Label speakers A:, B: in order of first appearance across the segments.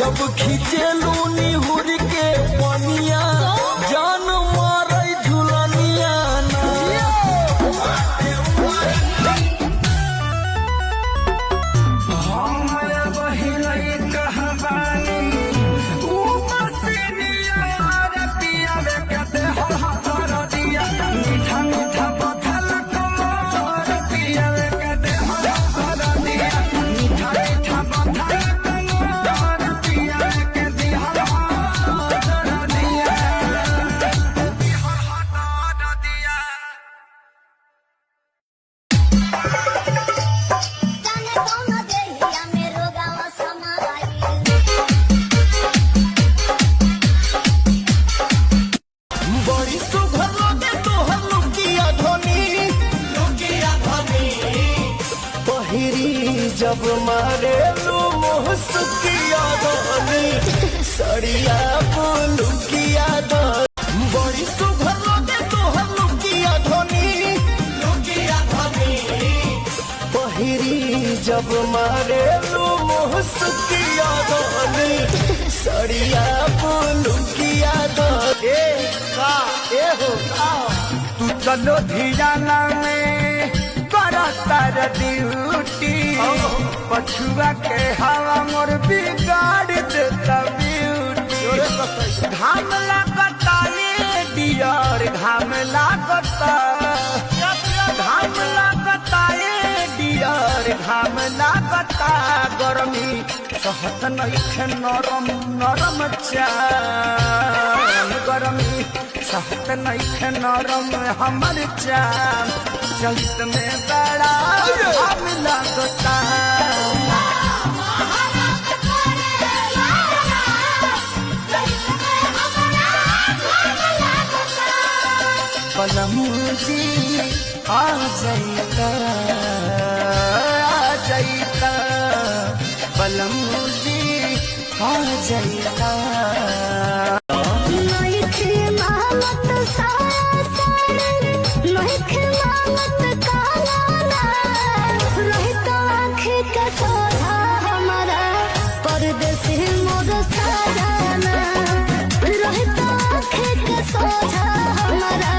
A: जब खींचेलू निहुर के पनिया जान मारे झुलनिया जब मारे लू मुहसुकिया धनी सड़िया लुकिया धनी बड़ी सुघर लगे तोहर लुकिया धनी पहिरी जब मारे लू मुहसुकिया धनी सड़िया लुकिया धनी
B: तू चलो धियाना में कर ड्यूटी पछुआ के हवा मोर बिगाड़ देता ब्यूटी घाम लागता ये डियर घाम लागता ये डियर घाम लागता गरमी सहत नइखे नरम नरम चाम गरमी सहत नइखे नरम हमर चाम चैत में बड़ा घाम लागता पलमुजी आ जाइता पलमुजी आ जाइता
C: परदेसी मोर साजना रहता आँखें के सोझा हमारा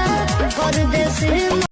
C: परदेसी।